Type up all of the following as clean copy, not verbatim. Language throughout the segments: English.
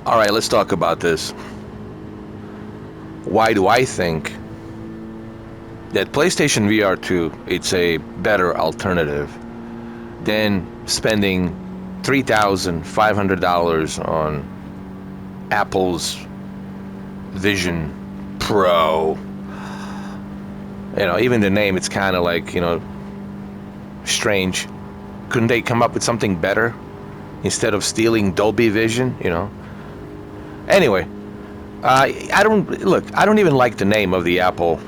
All right, let's talk about this. Why do I think that PlayStation VR 2 it's a better alternative than spending $3,500 on Apple's Vision Pro? Even the name, it's kind of like, strange. Couldn't they come up with something better instead of stealing Dolby Vision? Anyway, I don't even like the name of the Apple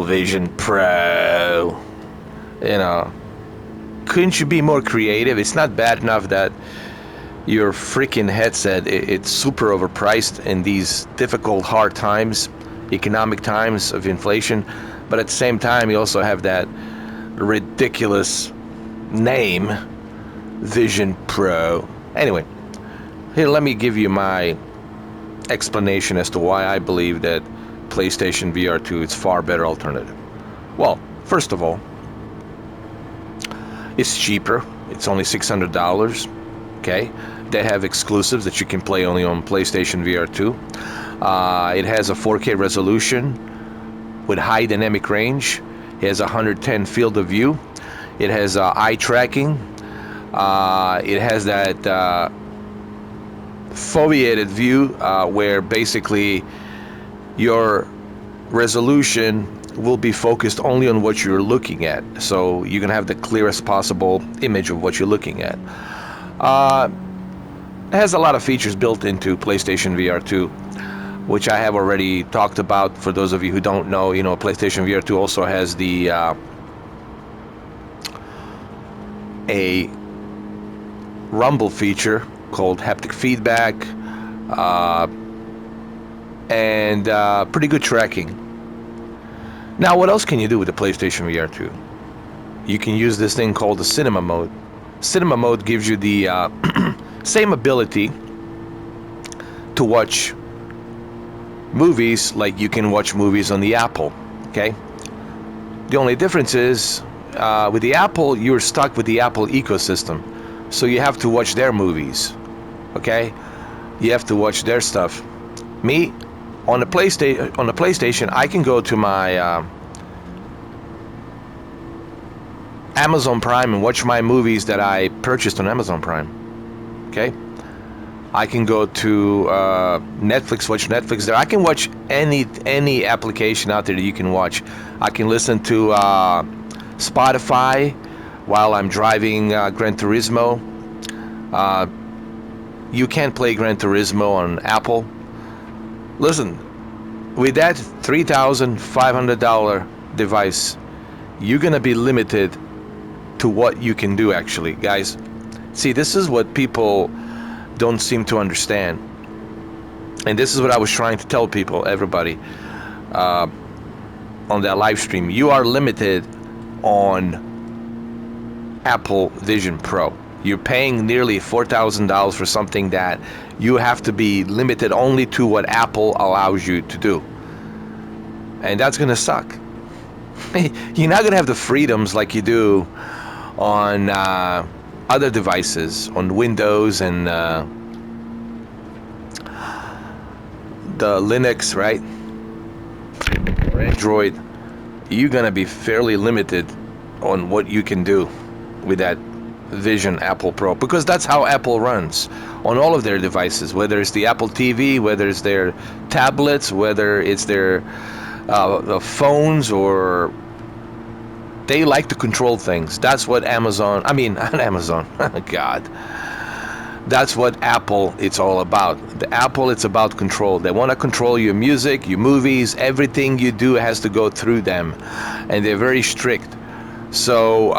Vision Pro. Couldn't you be more creative? It's not bad enough that your freaking headset it's super overpriced in these difficult, hard times, economic times of inflation, but at the same time you also have that ridiculous name, Vision Pro. Anyway, here, let me give you my explanation as to why I believe that PlayStation VR 2 is far better alternative. Well, first of all, it's cheaper. It's only $600. Okay, they have exclusives that you can play only on PlayStation VR 2. It has a 4K resolution with high dynamic range. It has 110 field of view. It has eye tracking. It has that foveated view where basically your resolution will be focused only on what you're looking at, so you can have the clearest possible image of what you're looking at. It has a lot of features built into PlayStation VR 2, which I have already talked about. For those of you who don't know, PlayStation VR 2 also has the a rumble feature called haptic feedback, and pretty good tracking. Now, what else can you do with the PlayStation VR 2? You can use this thing called the cinema mode. Cinema mode gives you the same ability to watch movies like you can watch movies on the Apple, okay? The only difference is with the Apple, you're stuck with the Apple ecosystem. So you have to watch their movies, okay? You have to watch their stuff. Me, on the PlayStation, I can go to my Amazon Prime and watch my movies that I purchased on Amazon Prime, okay? I can go to Netflix, watch Netflix there. I can watch any application out there that you can watch. I can listen to Spotify while I'm driving Gran Turismo. You can't play Gran Turismo on Apple. Listen, with that $3,500 device, you're gonna be limited to what you can do, actually, guys. See, this is what people don't seem to understand, and this is what I was trying to tell people, everybody, on that live stream. You are limited on Apple Vision Pro. You're paying nearly $4,000 for something that you have to be limited only to what Apple allows you to do, and that's gonna suck. You're not gonna have the freedoms like you do on other devices, on Windows and the Linux, right? Or Android. You're gonna be fairly limited on what you can do with that Vision Apple Pro, because that's how Apple runs on all of their devices, whether it's the Apple TV, whether it's their tablets, whether it's their phones, or they like to control things. That's what not Amazon, God. That's what Apple it's all about. The Apple, it's about control. They want to control your music, your movies, everything you do has to go through them, and they're very strict. So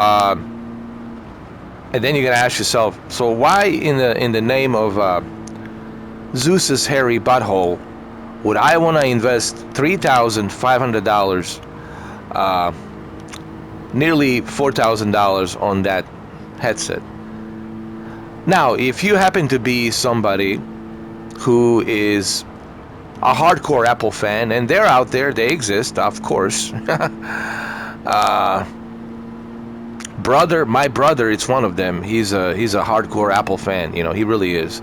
and then you're gonna ask yourself, so why in the name of Zeus's hairy butthole would I want to invest $3,500, nearly $4,000 on that headset? Now, if you happen to be somebody who is a hardcore Apple fan, and they're out there, they exist, of course. My brother, it's one of them. He's a hardcore Apple fan. He really is.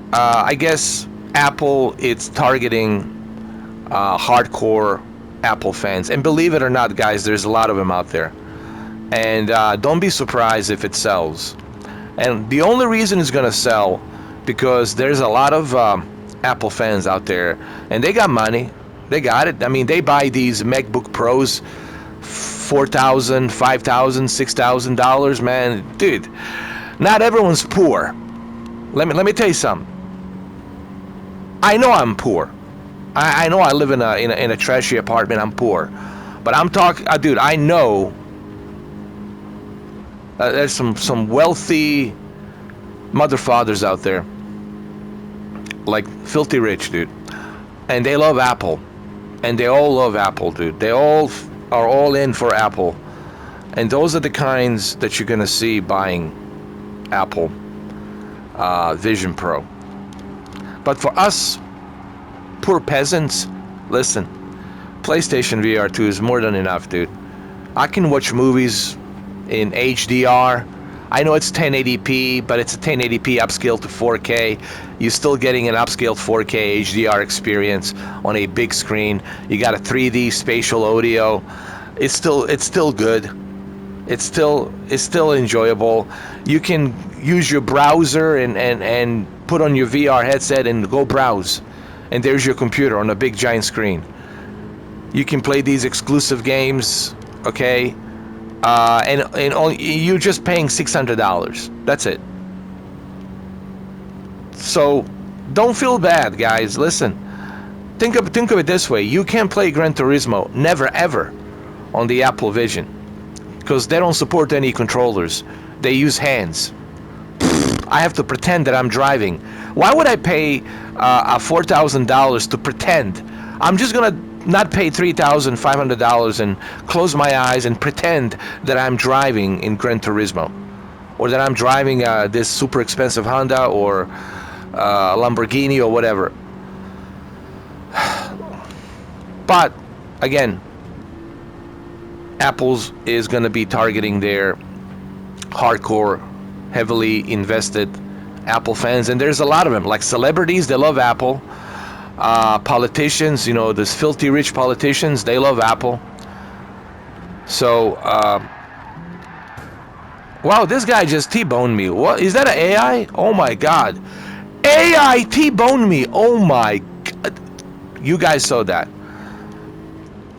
I guess Apple, it's targeting hardcore Apple fans. And believe it or not, guys, there's a lot of them out there. And don't be surprised if it sells. And the only reason it's going to sell, because there's a lot of Apple fans out there, and they got money. They got it. I mean, they buy these MacBook Pros, $4,000, $5,000, $6,000, man. Dude, not everyone's poor. Let me tell you something. I know I'm poor. I know I live in a trashy apartment. I'm poor, but I'm talking, dude. I know there's some wealthy mother fathers out there, like filthy rich, dude, and they love Apple, and they all love Apple, dude. They all are all in for Apple, and those are the kinds that you're gonna see buying Apple Vision Pro. But for us poor peasants, listen, PlayStation VR 2 is more than enough, dude. I can watch movies in HDR. I know it's 1080p, but it's a 1080p upscaled to 4K. You're still getting an upscaled 4K HDR experience on a big screen. You got a 3D spatial audio. It's still good. It's still enjoyable. You can use your browser and put on your VR headset and go browse. And there's your computer on a big giant screen. You can play these exclusive games, okay? And you're just paying $600. That's it. So don't feel bad, guys. Listen, think of it this way: you can't play Gran Turismo, never ever, on the Apple Vision, because they don't support any controllers. They use hands. I have to pretend that I'm driving. Why would I pay $4,000 to pretend? I'm just gonna not pay $3,500 and close my eyes and pretend that I'm driving in Gran Turismo, or that I'm driving this super expensive Honda or Lamborghini or whatever. But again, Apple's is going to be targeting their hardcore, heavily invested Apple fans, and there's a lot of them, like celebrities. They love Apple. Politicians, you know, these filthy rich politicians, they love Apple. So wow, this guy just T-boned me. What is that, an AI? Oh my god, AI T-boned me. Oh my god, you guys saw that?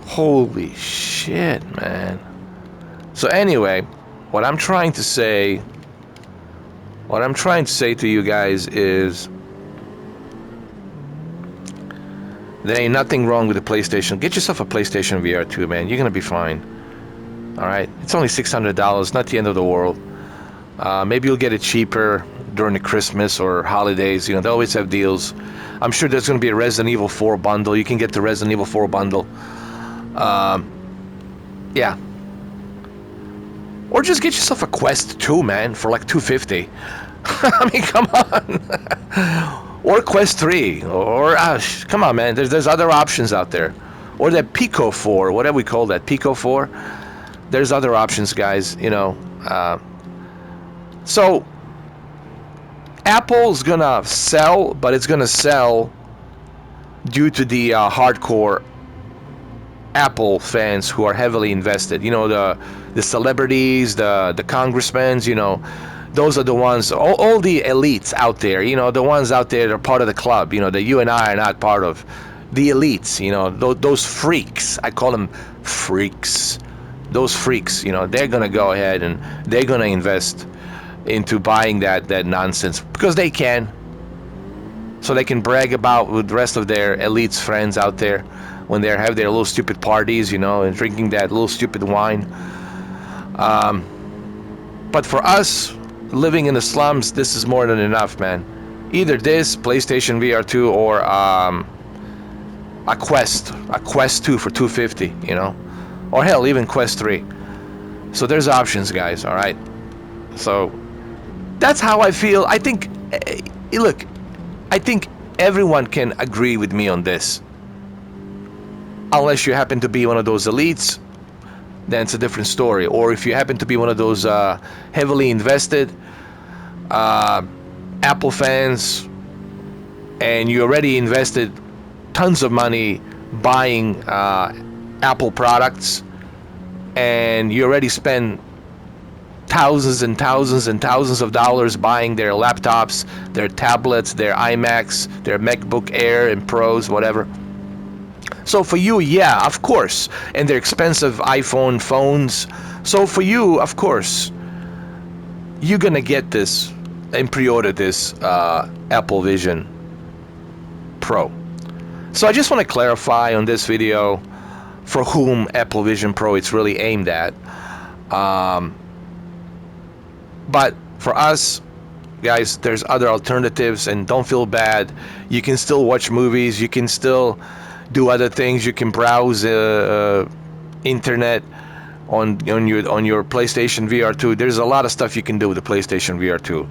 Holy shit, man. So anyway, what I'm trying to say to you guys is, there ain't nothing wrong with the PlayStation. Get yourself a PlayStation VR 2, man. You're gonna be fine. Alright? It's only $600, not the end of the world. Maybe you'll get it cheaper during the Christmas or holidays. You know, they always have deals. I'm sure there's gonna be a Resident Evil 4 bundle. You can get the Resident Evil 4 bundle. Yeah. Or just get yourself a Quest 2, man, for like $250. I mean, come on. Or Quest 3, or come on, man. There's other options out there, or that Pico 4, whatever we call that, Pico 4. There's other options, guys. You know. So Apple's gonna sell, but it's gonna sell due to the hardcore Apple fans who are heavily invested. You know, the celebrities, the congressmen. You know. Those are the ones, all the elites out there, you know, the ones out there that are part of the club, you know, that you and I are not part of. The elites, you know, those freaks. I call them freaks. Those freaks, you know, they're going to go ahead and they're going to invest into buying that nonsense because they can. So they can brag about with the rest of their elites friends out there when they have their little stupid parties, you know, and drinking that little stupid wine. But for us, living in the slums, this is more than enough, man. Either this PlayStation VR 2 or a Quest 2 for $250, you know, or hell, even Quest 3. So there's options, guys. All right. So that's how I feel. I think, look, I think everyone can agree with me on this, unless you happen to be one of those elites. Then it's a different story. Or if you happen to be one of those heavily invested Apple fans, and you already invested tons of money buying Apple products, and you already spent thousands and thousands and thousands of dollars buying their laptops, their tablets, their iMacs, their MacBook Air and Pros, whatever. So for you, yeah, of course. And their expensive iPhone phones. So for you, of course, you're going to get this and pre-order this Apple Vision Pro. So I just want to clarify on this video for whom Apple Vision Pro it's really aimed at. But for us, guys, there's other alternatives, and don't feel bad. You can still watch movies. You can still do other things. You can browse internet on your PlayStation VR 2. There's a lot of stuff you can do with the PlayStation VR 2.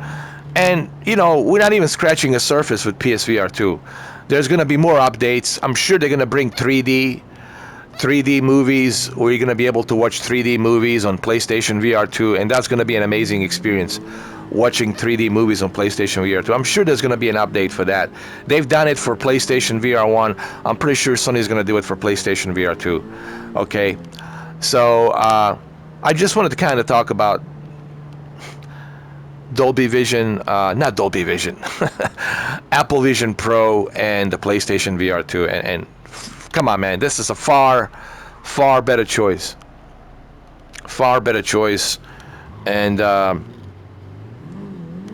And, you know, we're not even scratching the surface with PSVR 2. There's going to be more updates. I'm sure they're going to bring 3D movies, where you're going to be able to watch 3D movies on PlayStation VR 2, and that's going to be an amazing experience, watching 3D movies on PlayStation VR 2. I'm sure there's going to be an update for that. They've done it for PlayStation VR 1. I'm pretty sure Sony's going to do it for PlayStation VR 2. Okay, so I just wanted to kind of talk about Dolby Vision, not Dolby Vision, Apple Vision Pro and the PlayStation VR 2, and come on, man, this is a far better choice. Far better choice. And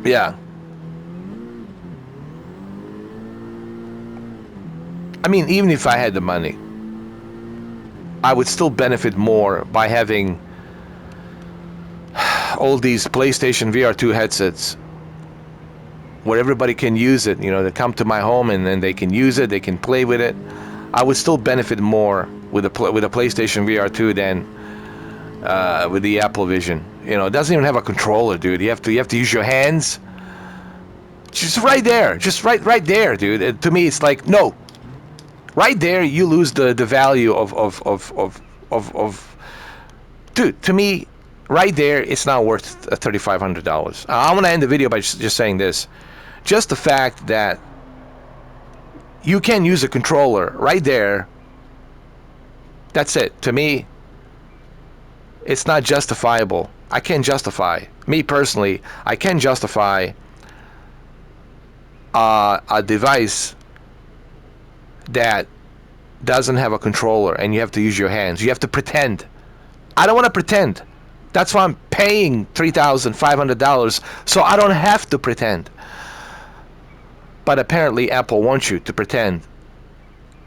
yeah. I mean, even if I had the money, I would still benefit more by having all these PlayStation VR 2 headsets where everybody can use it. You know, they come to my home and then they can use it, they can play with it. I would still benefit more with a PlayStation VR 2 than with the Apple Vision. You know, it doesn't even have a controller, dude. You have to use your hands. Just right there, right there, dude. To me, it's like, no. Right there, you lose the value of dude. To me, right there, it's not worth $3,500. I want to end the video by just saying this. Just the fact that you can use a controller right there, that's it. To me, it's not justifiable. I can't justify, me personally, I can't justify a device that doesn't have a controller and you have to use your hands. You have to pretend. I don't want to pretend. That's why I'm paying $3,500, so I don't have to pretend. But apparently Apple wants you to pretend.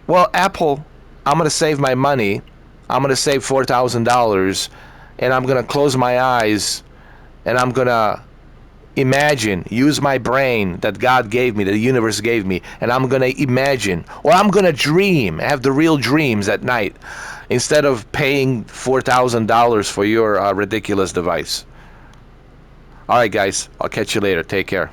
Well, Apple, I'm going to save my money. I'm going to save $4,000, and I'm going to close my eyes, and I'm going to imagine, use my brain that God gave me, that the universe gave me, and I'm going to imagine, or I'm going to dream, have the real dreams at night, instead of paying $4,000 for your ridiculous device. All right, guys, I'll catch you later. Take care.